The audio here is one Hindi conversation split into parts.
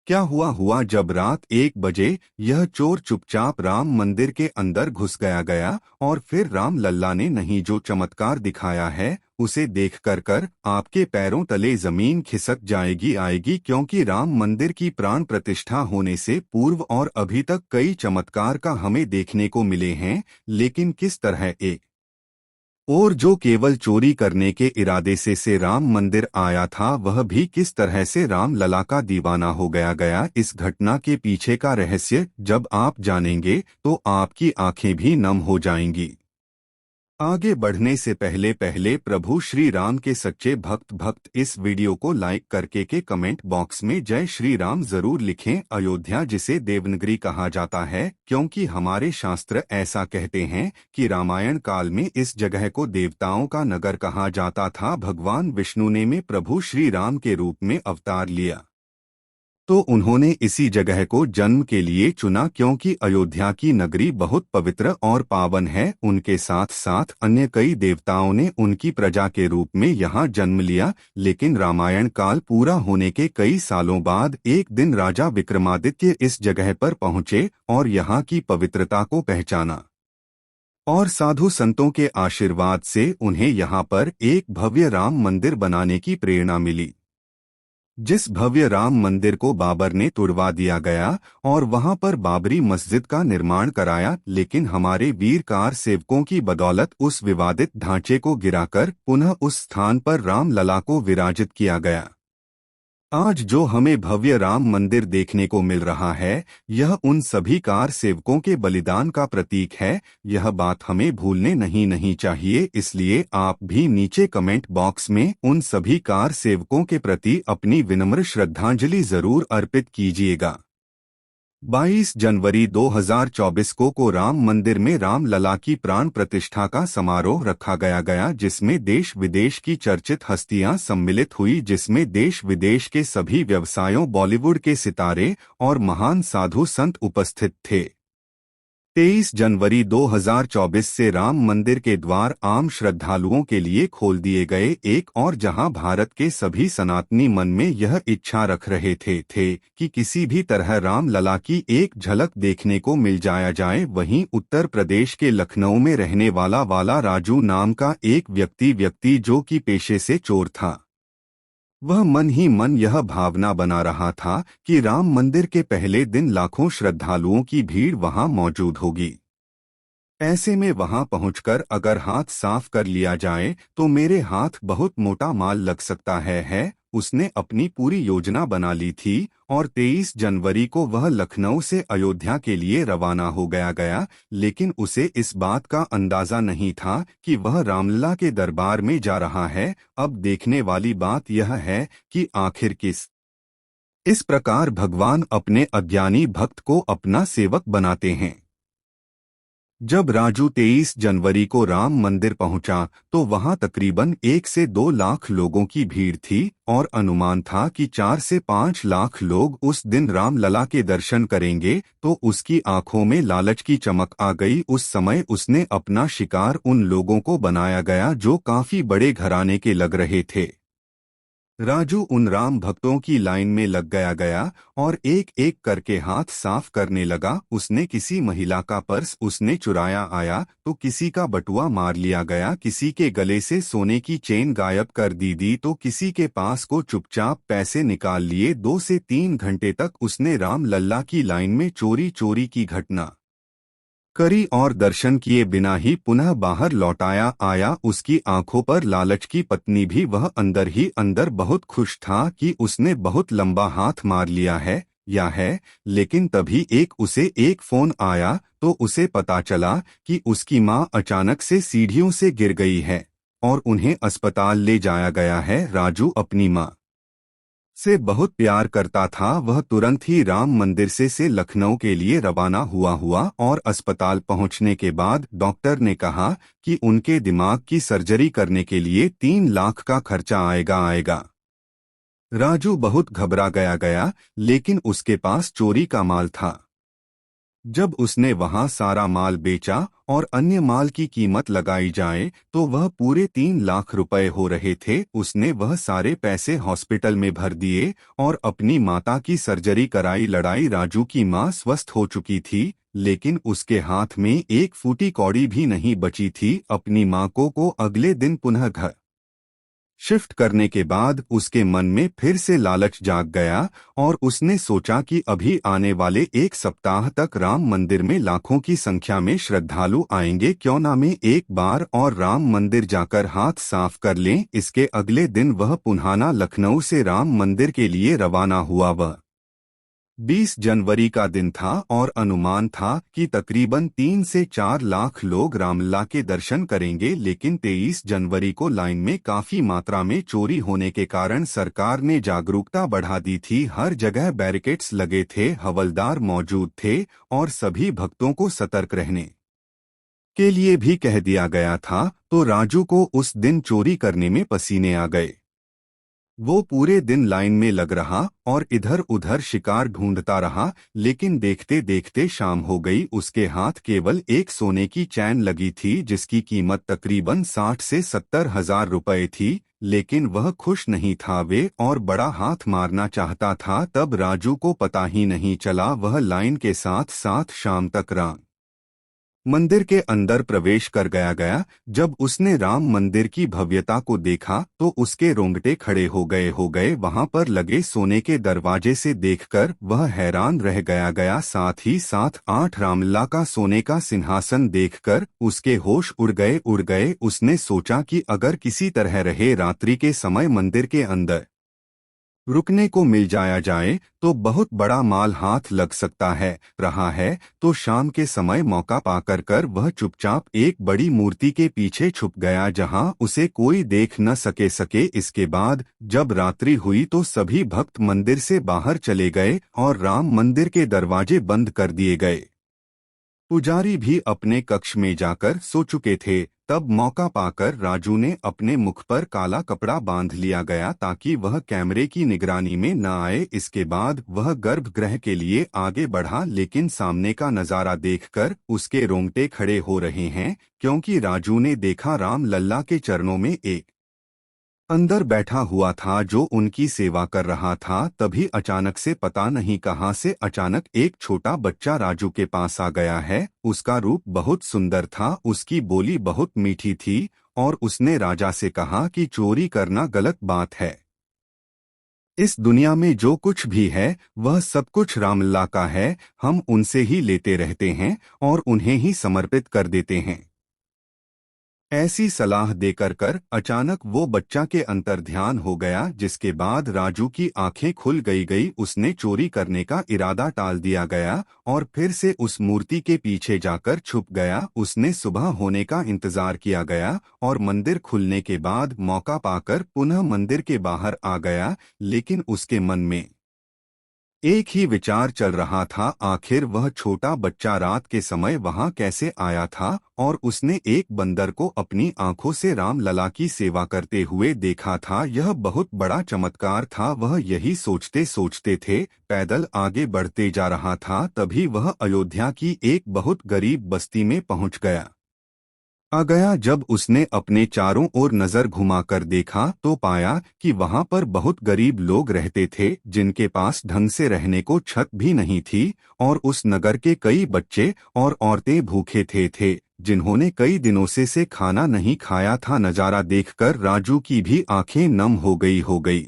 क्या हुआ जब रात 1 बजे यह चोर चुपचाप राम मंदिर के अंदर घुस गया और फिर राम लल्ला ने नहीं जो चमत्कार दिखाया है उसे देख कर आपके पैरों तले जमीन खिसक जाएगी आएगी, क्योंकि राम मंदिर की प्राण प्रतिष्ठा होने से पूर्व और अभी तक कई चमत्कार का हमें देखने को मिले हैं, लेकिन किस तरह एक और जो केवल चोरी करने के इरादे से राम मंदिर आया था वह भी किस तरह से राम लला का दीवाना हो गया। इस घटना के पीछे का रहस्य जब आप जानेंगे तो आपकी आंखें भी नम हो जाएंगी। आगे बढ़ने से पहले पहले प्रभु श्री राम के सच्चे भक्त इस वीडियो को लाइक करके के कमेंट बॉक्स में जय श्री राम जरूर लिखें। अयोध्या जिसे देवनगरी कहा जाता है क्योंकि हमारे शास्त्र ऐसा कहते हैं कि रामायण काल में इस जगह को देवताओं का नगर कहा जाता था। भगवान विष्णु ने में प्रभु श्री राम के रूप में अवतार लिया तो उन्होंने इसी जगह को जन्म के लिए चुना क्योंकि अयोध्या की नगरी बहुत पवित्र और पावन है। उनके साथ साथ अन्य कई देवताओं ने उनकी प्रजा के रूप में यहाँ जन्म लिया, लेकिन रामायण काल पूरा होने के कई सालों बाद एक दिन राजा विक्रमादित्य इस जगह पर पहुँचे और यहाँ की पवित्रता को पहचाना और साधु संतों के आशीर्वाद से उन्हें यहाँ पर एक भव्य राम मंदिर बनाने की प्रेरणा मिली। जिस भव्य राम मंदिर को बाबर ने तुड़वा दिया गया और वहां पर बाबरी मस्जिद का निर्माण कराया, लेकिन हमारे वीर कार सेवकों की बदौलत उस विवादित ढांचे को गिराकर पुनः उस स्थान पर राम लला को विराजित किया गया। आज जो हमें भव्य राम मंदिर देखने को मिल रहा है यह उन सभी कार सेवकों के बलिदान का प्रतीक है। यह बात हमें भूलने नहीं चाहिए, इसलिए आप भी नीचे कमेंट बॉक्स में उन सभी कार सेवकों के प्रति अपनी विनम्र श्रद्धांजलि जरूर अर्पित कीजिएगा। 22 जनवरी 2024 को राम मंदिर में राम लला की प्राण प्रतिष्ठा का समारोह रखा गया जिसमें देश विदेश की चर्चित हस्तियां सम्मिलित हुई, जिसमें देश विदेश के सभी व्यवसायों बॉलीवुड के सितारे और महान साधु संत उपस्थित थे। 23 जनवरी 2024 से राम मंदिर के द्वार आम श्रद्धालुओं के लिए खोल दिए गए। एक और जहां भारत के सभी सनातनी मन में यह इच्छा रख रहे थे कि किसी भी तरह राम लला की एक झलक देखने को मिल जाए, वहीं उत्तर प्रदेश के लखनऊ में रहने वाला राजू नाम का एक व्यक्ति जो कि पेशे से चोर था, वह मन ही मन यह भावना बना रहा था कि राम मंदिर के पहले दिन लाखों श्रद्धालुओं की भीड़ वहां मौजूद होगी। ऐसे में वहां पहुंचकर अगर हाथ साफ कर लिया जाए तो मेरे हाथ बहुत मोटा माल लग सकता है। उसने अपनी पूरी योजना बना ली थी और 23 जनवरी को वह लखनऊ से अयोध्या के लिए रवाना हो गया, लेकिन उसे इस बात का अंदाजा नहीं था कि वह रामलला के दरबार में जा रहा है। अब देखने वाली बात यह है कि आखिर इस प्रकार भगवान अपने अज्ञानी भक्त को अपना सेवक बनाते हैं। जब राजू 23 जनवरी को राम मंदिर पहुंचा तो वहां तकरीबन 1 से 2 लाख लोगों की भीड़ थी और अनुमान था कि 4 से 5 लाख लोग उस दिन राम लला के दर्शन करेंगे। तो उसकी आंखों में लालच की चमक आ गई। उस समय उसने अपना शिकार उन लोगों को बनाया गया जो काफी बड़े घराने के लग रहे थे। राजू उन राम भक्तों की लाइन में लग गया और एक एक करके हाथ साफ करने लगा। उसने किसी महिला का पर्स उसने चुराया आया तो किसी का बटुआ मार लिया गया, किसी के गले से सोने की चेन गायब कर दी तो किसी के पास को चुपचाप पैसे निकाल लिए। 2 से 3 घंटे तक उसने राम लल्ला की लाइन में चोरी की घटना करी और दर्शन किए बिना ही पुनः बाहर लौटाया आया। उसकी आंखों पर लालच की पत्नी भी वह अंदर ही अंदर बहुत खुश था कि उसने बहुत लंबा हाथ मार लिया है, लेकिन तभी उसे एक फोन आया तो उसे पता चला कि उसकी मां अचानक से सीढ़ियों से गिर गई है और उन्हें अस्पताल ले जाया गया है। राजू अपनी मां से बहुत प्यार करता था। वह तुरंत ही राम मंदिर से लखनऊ के लिए रवाना हुआ और अस्पताल पहुंचने के बाद डॉक्टर ने कहा कि उनके दिमाग की सर्जरी करने के लिए 3 लाख का खर्चा आएगा। राजू बहुत घबरा गया, लेकिन उसके पास चोरी का माल था। जब उसने वहां सारा माल बेचा और अन्य माल की कीमत लगाई जाए तो वह पूरे 3 लाख रुपए हो रहे थे। उसने वह सारे पैसे हॉस्पिटल में भर दिए और अपनी माता की सर्जरी कराई। लड़ाई राजू की मां स्वस्थ हो चुकी थी, लेकिन उसके हाथ में एक फूटी कौड़ी भी नहीं बची थी। अपनी मां को अगले दिन पुनः घर शिफ्ट करने के बाद उसके मन में फिर से लालच जाग गया और उसने सोचा कि अभी आने वाले 1 सप्ताह तक राम मंदिर में लाखों की संख्या में श्रद्धालु आएंगे, क्यों ना मैं एक बार और राम मंदिर जाकर हाथ साफ कर लें। इसके अगले दिन वह पुन्हाना लखनऊ से राम मंदिर के लिए रवाना हुआ। वह 20 जनवरी का दिन था और अनुमान था कि तकरीबन 3 से 4 लाख लोग रामलला के दर्शन करेंगे, लेकिन 23 जनवरी को लाइन में काफी मात्रा में चोरी होने के कारण सरकार ने जागरूकता बढ़ा दी थी। हर जगह बैरिकेड्स लगे थे, हवलदार मौजूद थे और सभी भक्तों को सतर्क रहने के लिए भी कह दिया गया था। तो राजू को उस दिन चोरी करने में पसीने आ गए। वो पूरे दिन लाइन में लग रहा और इधर उधर शिकार ढूंढता रहा, लेकिन देखते देखते शाम हो गई। उसके हाथ केवल एक सोने की चैन लगी थी जिसकी कीमत तकरीबन 60 से 70 हजार रुपए थी, लेकिन वह खुश नहीं था। वे और बड़ा हाथ मारना चाहता था। तब राजू को पता ही नहीं चला, वह लाइन के साथ साथ शाम तक राम मंदिर के अंदर प्रवेश कर गया। जब उसने राम मंदिर की भव्यता को देखा तो उसके रोंगटे खड़े हो गए। वहां पर लगे सोने के दरवाजे से देखकर वह हैरान रह गया। साथ ही साथ 8 रामलला का सोने का सिंहासन देखकर उसके होश उड़ गए। उसने सोचा कि अगर किसी तरह रहे रात्रि के समय मंदिर के अंदर रुकने को मिल जाए तो बहुत बड़ा माल हाथ लग सकता है। रहा है तो शाम के समय मौका पाकर वह चुपचाप एक बड़ी मूर्ति के पीछे छुप गया जहां उसे कोई देख न सके। इसके बाद जब रात्रि हुई तो सभी भक्त मंदिर से बाहर चले गए और राम मंदिर के दरवाजे बंद कर दिए गए। पुजारी भी अपने कक्ष में जाकर सो चुके थे। तब मौका पाकर राजू ने अपने मुख पर काला कपड़ा बांध लिया गया ताकि वह कैमरे की निगरानी में न आए। इसके बाद वह गर्भगृह के लिए आगे बढ़ा, लेकिन सामने का नजारा देखकर उसके रोंगटे खड़े हो रहे हैं, क्योंकि राजू ने देखा राम लल्ला के चरणों में एक अंदर बैठा हुआ था जो उनकी सेवा कर रहा था। तभी अचानक से पता नहीं कहां से अचानक एक छोटा बच्चा राजू के पास आ गया है। उसका रूप बहुत सुंदर था, उसकी बोली बहुत मीठी थी और उसने राजा से कहा कि चोरी करना गलत बात है। इस दुनिया में जो कुछ भी है वह सब कुछ रामलला का है। हम उनसे ही लेते रहते हैं और उन्हें ही समर्पित कर देते हैं। ऐसी सलाह देकर अचानक वो बच्चा के अंतर ध्यान हो गया, जिसके बाद राजू की आंखें खुल गई। उसने चोरी करने का इरादा टाल दिया गया और फिर से उस मूर्ति के पीछे जाकर छुप गया। उसने सुबह होने का इंतजार किया गया और मंदिर खुलने के बाद मौका पाकर पुनः मंदिर के बाहर आ गया, लेकिन उसके मन में एक ही विचार चल रहा था, आखिर वह छोटा बच्चा रात के समय वहां कैसे आया था। और उसने एक बंदर को अपनी आंखों से रामलला की सेवा करते हुए देखा था। यह बहुत बड़ा चमत्कार था। वह यही सोचते सोचते थे, पैदल आगे बढ़ते जा रहा था। तभी वह अयोध्या की एक बहुत गरीब बस्ती में पहुंच गया। जब उसने अपने चारों ओर नजर घुमाकर देखा तो पाया कि वहां पर बहुत गरीब लोग रहते थे, जिनके पास ढंग से रहने को छत भी नहीं थी। और उस नगर के कई बच्चे और औरतें भूखे थे, जिन्होंने कई दिनों से खाना नहीं खाया था। नजारा देखकर राजू की भी आंखें नम हो गई।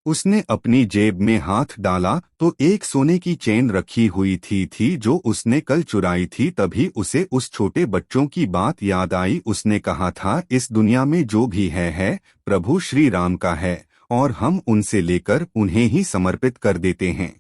उसने अपनी जेब में हाथ डाला तो एक सोने की चेन रखी हुई थी जो उसने कल चुराई थी। तभी उसे उस छोटे बच्चों की बात याद आई। उसने कहा था, इस दुनिया में जो भी है प्रभु श्री राम का है और हम उनसे लेकर उन्हें ही समर्पित कर देते हैं।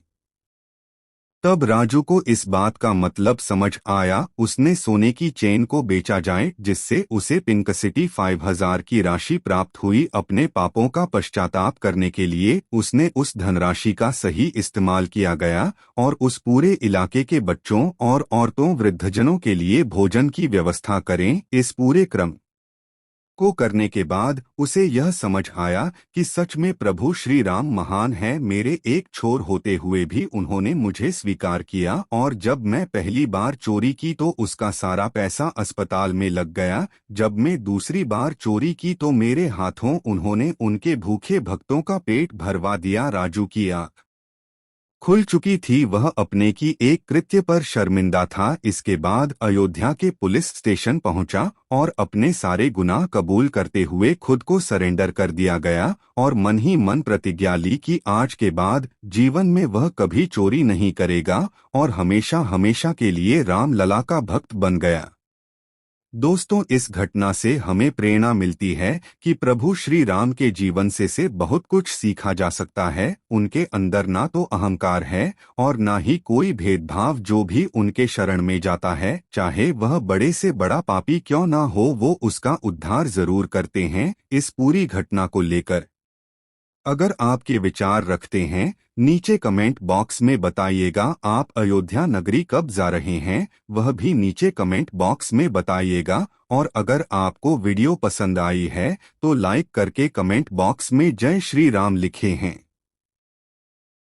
तब राजू को इस बात का मतलब समझ आया। उसने सोने की चेन को बेचा जाए, जिससे उसे पिंक सिटी 5000 की राशि प्राप्त हुई। अपने पापों का पश्चाताप करने के लिए उसने उस धनराशि का सही इस्तेमाल किया गया और उस पूरे इलाके के बच्चों और औरतों वृद्धजनों के लिए भोजन की व्यवस्था करें। इस पूरे क्रम को करने के बाद उसे यह समझ आया कि सच में प्रभु श्री राम महान है। मेरे एक छोर होते हुए भी उन्होंने मुझे स्वीकार किया, और जब मैं पहली बार चोरी की तो उसका सारा पैसा अस्पताल में लग गया। जब मैं दूसरी बार चोरी की तो मेरे हाथों उन्होंने उनके भूखे भक्तों का पेट भरवा दिया। राजू की आँख खुल चुकी थी, वह अपने की एक कृत्य पर शर्मिंदा था। इसके बाद अयोध्या के पुलिस स्टेशन पहुंचा और अपने सारे गुनाह कबूल करते हुए खुद को सरेंडर कर दिया गया, और मन ही मन प्रतिज्ञा ली कि आज के बाद जीवन में वह कभी चोरी नहीं करेगा, और हमेशा हमेशा के लिए राम लला का भक्त बन गया। दोस्तों, इस घटना से हमें प्रेरणा मिलती है कि प्रभु श्री राम के जीवन से बहुत कुछ सीखा जा सकता है। उनके अंदर ना तो अहंकार है और ना ही कोई भेदभाव। जो भी उनके शरण में जाता है, चाहे वह बड़े से बड़ा पापी क्यों ना हो, वो उसका उद्धार जरूर करते हैं। इस पूरी घटना को लेकर अगर आपके विचार रखते हैं, नीचे कमेंट बॉक्स में बताइएगा। आप अयोध्या नगरी कब जा रहे हैं, वह भी नीचे कमेंट बॉक्स में बताइएगा। और अगर आपको वीडियो पसंद आई है तो लाइक करके कमेंट बॉक्स में जय श्री राम लिखे हैं।